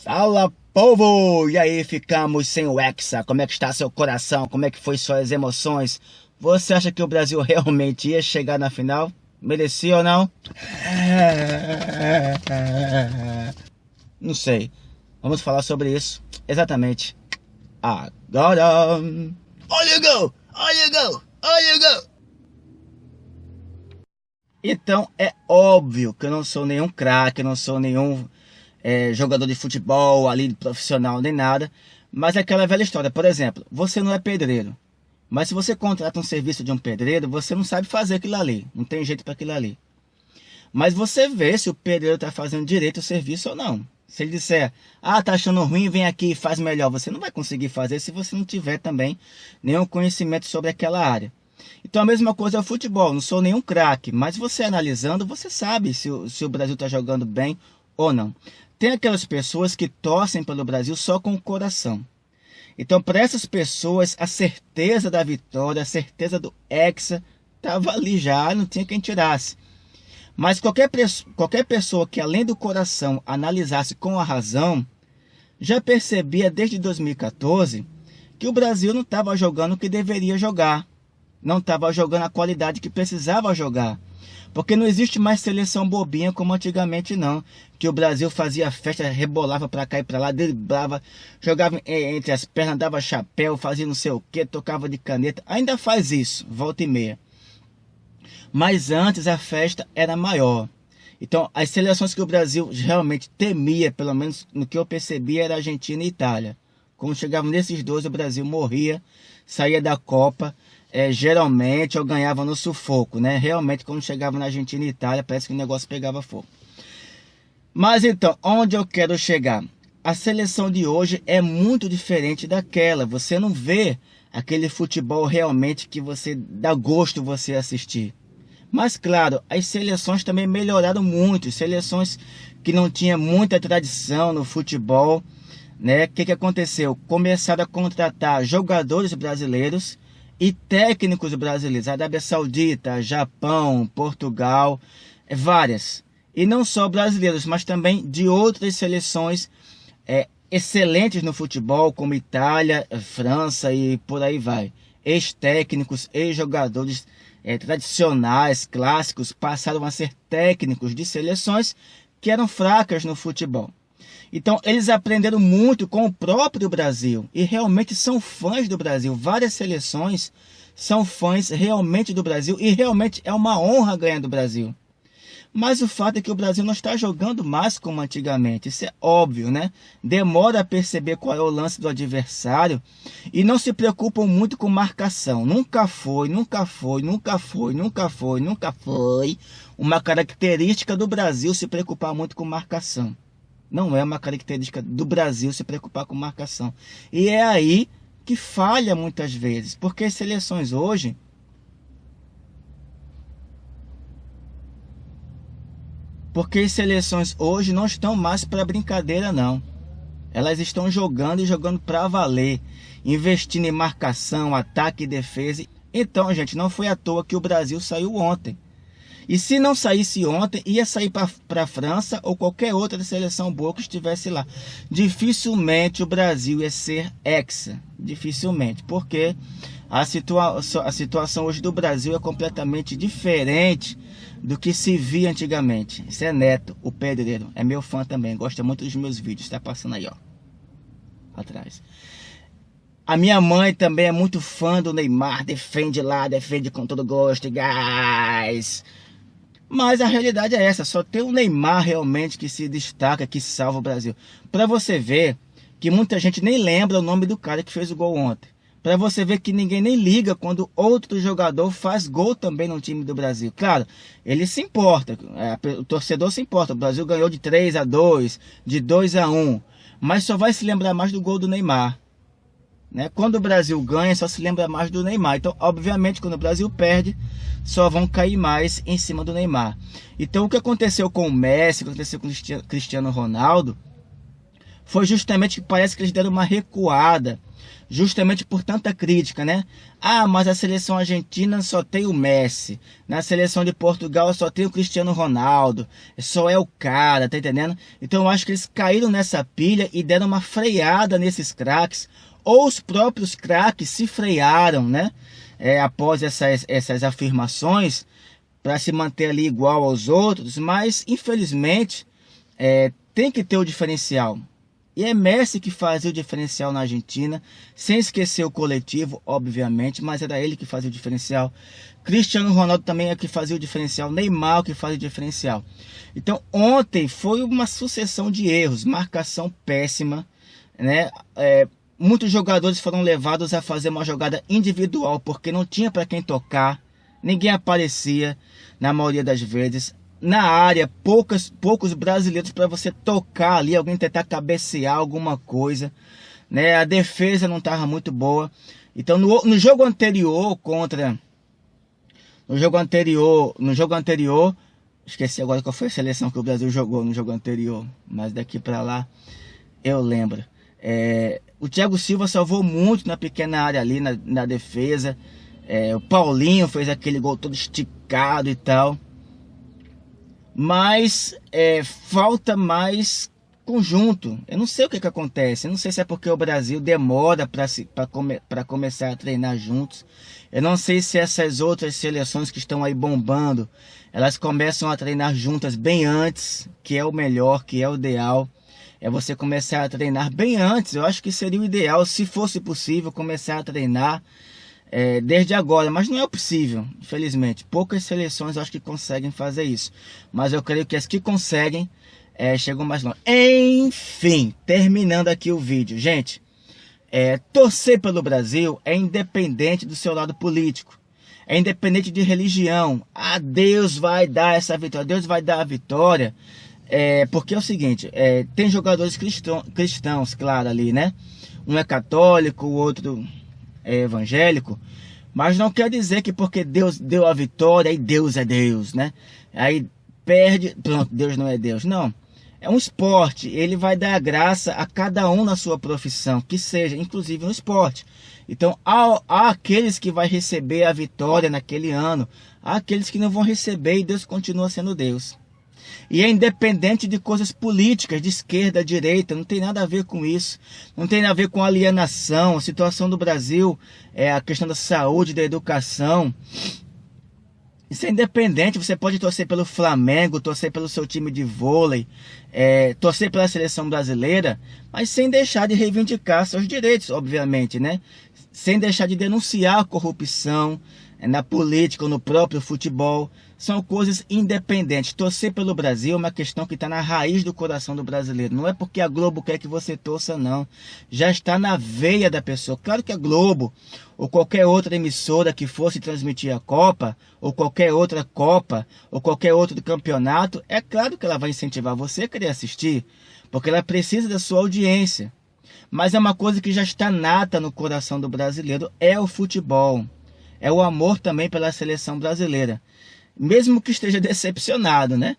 Fala, povo! E aí, ficamos sem o Hexa. Como é que está seu coração? Como é que foi suas emoções? Você acha que o Brasil realmente ia chegar na final? Merecia ou não? Não sei. Vamos falar sobre isso exatamente agora. Olha o gol! Olha o gol! Olha o gol! Então é óbvio que eu não sou nenhum craque, eu não sou nenhum jogador de futebol ali, profissional, nem nada. Mas é aquela velha história. Por exemplo, você não é pedreiro. Mas se você contrata um serviço de um pedreiro, você não sabe fazer aquilo ali. Não tem jeito para aquilo ali. Mas você vê se o pedreiro está fazendo direito o serviço ou não. Se ele disser, tá achando ruim, vem aqui e faz melhor. Você não vai conseguir fazer se você não tiver também nenhum conhecimento sobre aquela área. Então a mesma coisa é o futebol. Não sou nenhum craque, mas você analisando, você sabe se o Brasil está jogando bem ou não. Tem aquelas pessoas que torcem pelo Brasil só com o coração. Então, para essas pessoas, a certeza da vitória, a certeza do Hexa, estava ali já, não tinha quem tirasse. Mas qualquer pessoa que, além do coração, analisasse com a razão, já percebia desde 2014 que o Brasil não estava jogando o que deveria jogar. Não estava jogando a qualidade que precisava jogar. Porque não existe mais seleção bobinha como antigamente não. Que o Brasil fazia festa, rebolava para cá e para lá, driblava, jogava entre as pernas, dava chapéu, fazia não sei o que, tocava de caneta. Ainda faz isso, volta e meia. Mas antes a festa era maior. Então as seleções que o Brasil realmente temia, pelo menos no que eu percebia, era Argentina e Itália. Quando chegavam nesses dois, o Brasil morria, saía da Copa. Geralmente eu ganhava no sufoco, né? Realmente quando chegava na Argentina e Itália, parece que o negócio pegava fogo. Mas então, onde eu quero chegar? A seleção de hoje é muito diferente daquela. Você não vê aquele futebol realmente que você dá gosto você assistir. Mas claro, as seleções também melhoraram muito. Seleções que não tinham muita tradição no futebol, né? O que aconteceu? Começaram a contratar jogadores brasileiros e técnicos brasileiros, Arábia Saudita, Japão, Portugal, várias. E não só brasileiros, mas também de outras seleções excelentes no futebol, como Itália, França e por aí vai. Ex-técnicos, ex-jogadores tradicionais, clássicos, passaram a ser técnicos de seleções que eram fracas no futebol. Então, eles aprenderam muito com o próprio Brasil e realmente são fãs do Brasil. Várias seleções são fãs realmente do Brasil e realmente é uma honra ganhar do Brasil. Mas o fato é que o Brasil não está jogando mais como antigamente. Isso é óbvio, né? Demora a perceber qual é o lance do adversário e não se preocupam muito com marcação. Nunca foi uma característica do Brasil se preocupar muito com marcação. Não é uma característica do Brasil se preocupar com marcação. E é aí que falha muitas vezes. Porque as seleções hoje não estão mais para brincadeira não. Elas estão jogando e jogando para valer. Investindo em marcação, ataque e defesa. Então, gente, não foi à toa que o Brasil saiu ontem. E se não saísse ontem, ia sair para a França ou qualquer outra seleção boa que estivesse lá. Dificilmente o Brasil ia ser hexa. Dificilmente. Porque a situação hoje do Brasil é completamente diferente do que se via antigamente. Isso é Neto, o pedreiro. É meu fã também. Gosta muito dos meus vídeos. Está passando aí, ó. Atrás. A minha mãe também é muito fã do Neymar. Defende lá, defende com todo gosto. Guys. Mas a realidade é essa, só tem o Neymar realmente que se destaca, que salva o Brasil. Para você ver que muita gente nem lembra o nome do cara que fez o gol ontem. Para você ver que ninguém nem liga quando outro jogador faz gol também no time do Brasil. Claro, ele se importa, o torcedor se importa. O Brasil ganhou de 3-2, de 2-1, mas só vai se lembrar mais do gol do Neymar. Né? Quando o Brasil ganha, só se lembra mais do Neymar. Então, obviamente, quando o Brasil perde, só vão cair mais em cima do Neymar. Então, o que aconteceu com o Messi, o que aconteceu com o Cristiano Ronaldo, foi justamente que parece que eles deram uma recuada justamente por tanta crítica, né? Ah, mas a seleção argentina só tem o Messi, na seleção de Portugal só tem o Cristiano Ronaldo, só é o cara, tá entendendo? Então eu acho que eles caíram nessa pilha e deram uma freada nesses craques, ou os próprios craques se frearam, né? Após essas afirmações, para se manter ali igual aos outros, mas infelizmente tem que ter o diferencial. E é Messi que fazia o diferencial na Argentina, sem esquecer o coletivo, obviamente, mas era ele que fazia o diferencial. Cristiano Ronaldo também é que fazia o diferencial, Neymar que fazia o diferencial. Então ontem foi uma sucessão de erros, marcação péssima, né? Muitos jogadores foram levados a fazer uma jogada individual, porque não tinha para quem tocar, ninguém aparecia na maioria das vezes. Na área, poucos brasileiros para você tocar ali, alguém tentar cabecear alguma coisa, né? A defesa não estava muito boa. Então no jogo anterior no jogo anterior, esqueci agora qual foi a seleção que o Brasil jogou no jogo anterior, mas daqui para lá eu lembro. O Thiago Silva salvou muito na pequena área ali na defesa. O Paulinho fez aquele gol todo esticado e tal. Mas falta mais conjunto. Eu não sei o que acontece. Eu não sei se é porque o Brasil demora para começar a treinar juntos. Eu não sei se essas outras seleções que estão aí bombando, elas começam a treinar juntas bem antes, que é o melhor, que é o ideal. É você começar a treinar bem antes. Eu acho que seria o ideal, se fosse possível, começar a treinar desde agora, mas não é possível, infelizmente. Poucas seleções eu acho que conseguem fazer isso, mas eu creio que as que conseguem chegam mais longe. Enfim, terminando aqui o vídeo, gente, torcer pelo Brasil é independente do seu lado político, é independente de religião. Deus vai dar essa vitória, Deus vai dar a vitória, porque é o seguinte, tem jogadores cristãos, claro, ali, né? Um é católico, o outro evangélico, mas não quer dizer que porque Deus deu a vitória, aí Deus é Deus, né? Aí perde, pronto, Deus não é Deus. Não, é um esporte, ele vai dar a graça a cada um na sua profissão, que seja, inclusive no esporte. Então há aqueles que vai receber a vitória naquele ano, há aqueles que não vão receber e Deus continua sendo Deus. E é independente de coisas políticas, de esquerda, direita, não tem nada a ver com isso. Não tem nada a ver com alienação, a situação do Brasil, a questão da saúde, da educação. Isso é independente, você pode torcer pelo Flamengo, torcer pelo seu time de vôlei, torcer pela seleção brasileira, mas sem deixar de reivindicar seus direitos, obviamente, né? Sem deixar de denunciar a corrupção na política ou no próprio futebol. São coisas independentes. Torcer pelo Brasil é uma questão que está na raiz do coração do brasileiro. Não é porque a Globo quer que você torça, não. Já está na veia da pessoa. Claro que a Globo, ou qualquer outra emissora que fosse transmitir a Copa, ou qualquer outra Copa, ou qualquer outro campeonato, é claro que ela vai incentivar você a querer assistir, porque ela precisa da sua audiência. Mas é uma coisa que já está nata no coração do brasileiro, é o futebol. É o amor também pela seleção brasileira. Mesmo que esteja decepcionado, né?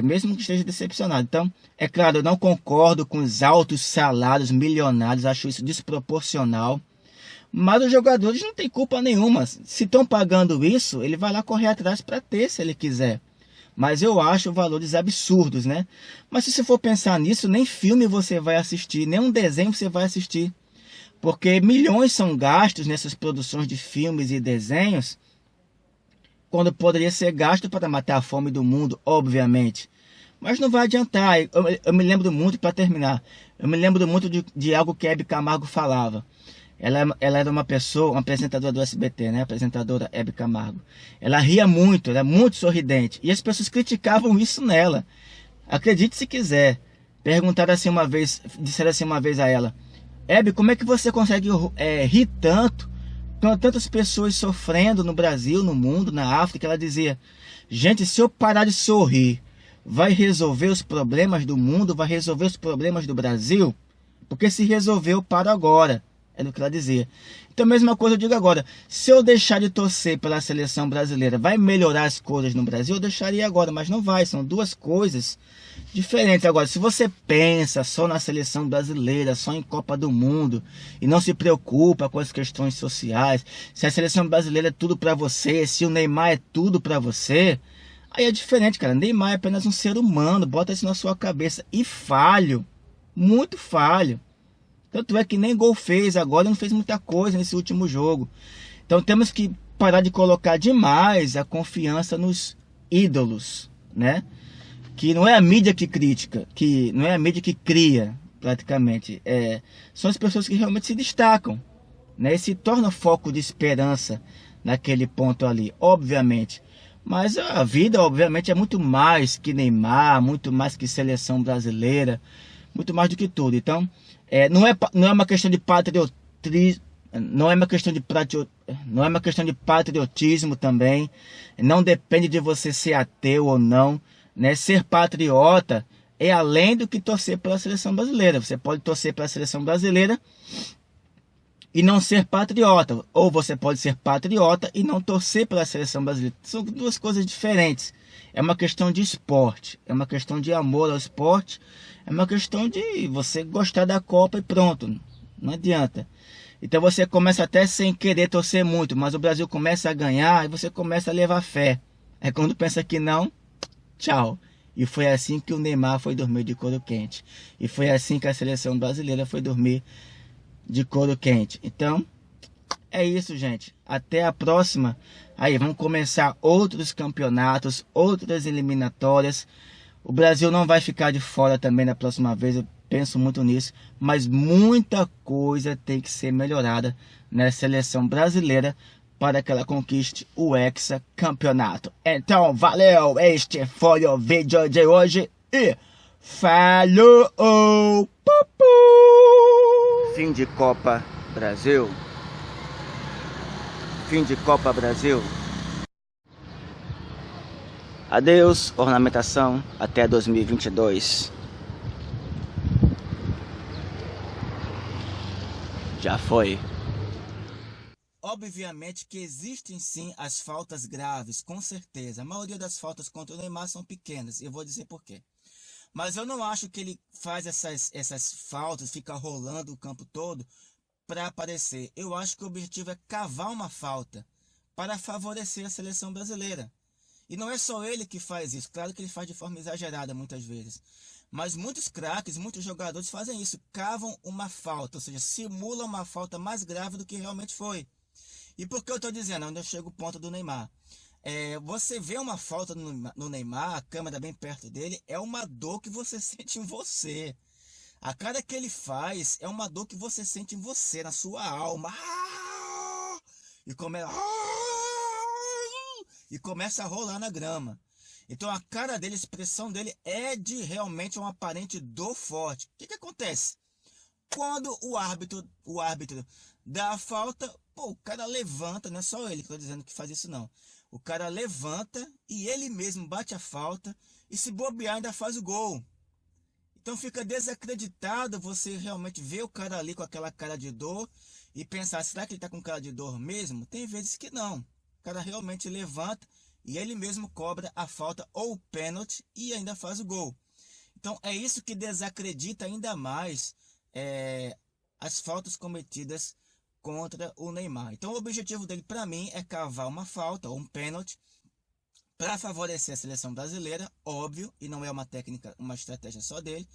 Mesmo que esteja decepcionado. Então, é claro, eu não concordo com os altos salários milionários, acho isso desproporcional. Mas os jogadores não têm culpa nenhuma. Se estão pagando isso, ele vai lá correr atrás para ter, se ele quiser. Mas eu acho valores absurdos, né? Mas se você for pensar nisso, nem filme você vai assistir, nem um desenho você vai assistir. Porque milhões são gastos nessas produções de filmes e desenhos, quando poderia ser gasto para matar a fome do mundo, obviamente. Mas não vai adiantar. Eu me lembro muito, para terminar, eu me lembro muito de algo que Hebe Camargo falava. Ela era uma pessoa, uma apresentadora do SBT, né? A apresentadora Hebe Camargo. Ela ria muito, era muito sorridente. E as pessoas criticavam isso nela. Acredite se quiser. Perguntaram assim uma vez, disseram assim uma vez a ela: Hebe, como é que você consegue rir tanto? Com tantas pessoas sofrendo no Brasil, no mundo, na África. Ela dizia: gente, se eu parar de sorrir, vai resolver os problemas do mundo, vai resolver os problemas do Brasil? Porque se resolver, eu paro agora. É do que ela dizia. Então, a mesma coisa eu digo agora. Se eu deixar de torcer pela seleção brasileira, vai melhorar as coisas no Brasil? Eu deixaria agora, mas não vai. São duas coisas diferentes. Agora, se você pensa só na seleção brasileira, só em Copa do Mundo, e não se preocupa com as questões sociais, se a seleção brasileira é tudo para você, se o Neymar é tudo para você, aí é diferente, cara. Neymar é apenas um ser humano. Bota isso na sua cabeça. E falho. Muito falho. Tanto é que nem gol fez agora, não fez muita coisa nesse último jogo. Então temos que parar de colocar demais a confiança nos ídolos, né? Que não é a mídia que critica, que não é a mídia que cria, praticamente. São as pessoas que realmente se destacam, né? E se tornam foco de esperança naquele ponto ali, obviamente. Mas a vida, obviamente, é muito mais que Neymar, muito mais que seleção brasileira, muito mais do que tudo. Então, não é uma questão de patriotismo, não é uma questão de patriotismo também. Não depende de você ser ateu ou não, né? Ser patriota é além do que torcer pela seleção brasileira. Você pode torcer pela seleção brasileira e não ser patriota, ou você pode ser patriota e não torcer pela seleção brasileira. São duas coisas diferentes. É uma questão de esporte, é uma questão de amor ao esporte, é uma questão de você gostar da Copa e pronto, não adianta. Então você começa até sem querer torcer muito, mas o Brasil começa a ganhar e você começa a levar fé. É quando pensa que não, tchau. E foi assim que o Neymar foi dormir de couro quente. E foi assim que a seleção brasileira foi dormir de couro quente. Então, é isso, gente. Até a próxima. Aí, vamos começar outros campeonatos, outras eliminatórias. O Brasil não vai ficar de fora também na próxima vez. Eu penso muito nisso. Mas muita coisa tem que ser melhorada na seleção brasileira para que ela conquiste o hexacampeonato. Então, valeu! Este foi o vídeo de hoje e falou! Fim de Copa Brasil. Fim de Copa Brasil. Adeus, ornamentação, até 2022. Já foi. Obviamente que existem sim as faltas graves, com certeza. A maioria das faltas contra o Neymar são pequenas, e eu vou dizer por quê. Mas eu não acho que ele faz essas faltas, fica rolando o campo todo para aparecer. Eu acho que o objetivo é cavar uma falta para favorecer a seleção brasileira. E não é só ele que faz isso. Claro que ele faz de forma exagerada muitas vezes. Mas muitos craques, muitos jogadores fazem isso. Cavam uma falta, ou seja, simulam uma falta mais grave do que realmente foi. E por que eu estou dizendo? Onde eu chego o ponto do Neymar. Você vê uma falta no Neymar, a câmera bem perto dele, é uma dor que você sente em você. A cara que ele faz é uma dor que você sente em você, na sua alma. E começa a rolar na grama. Então a cara dele, a expressão dele é de realmente uma aparente dor forte. O que acontece? Quando o árbitro dá a falta, o cara levanta, não é só ele que estou dizendo que faz isso não. O cara levanta e ele mesmo bate a falta e se bobear ainda faz o gol. Então fica desacreditado você realmente ver o cara ali com aquela cara de dor e pensar, será que ele está com cara de dor mesmo? Tem vezes que não. O cara realmente levanta e ele mesmo cobra a falta ou o pênalti e ainda faz o gol. Então é isso que desacredita ainda mais as faltas cometidas contra o Neymar. Então o objetivo dele, para mim, é cavar uma falta ou um pênalti para favorecer a seleção brasileira, óbvio, e não é uma técnica, uma estratégia só dele,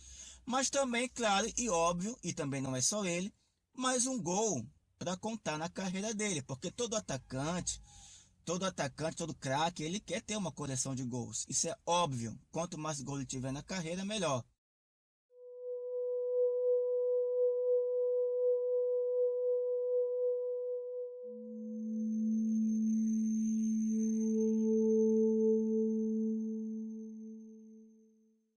mas também, claro e óbvio, e também não é só ele, mais um gol para contar na carreira dele, porque todo atacante, todo craque, ele quer ter uma coleção de gols. Isso é óbvio. Quanto mais gols ele tiver na carreira, melhor.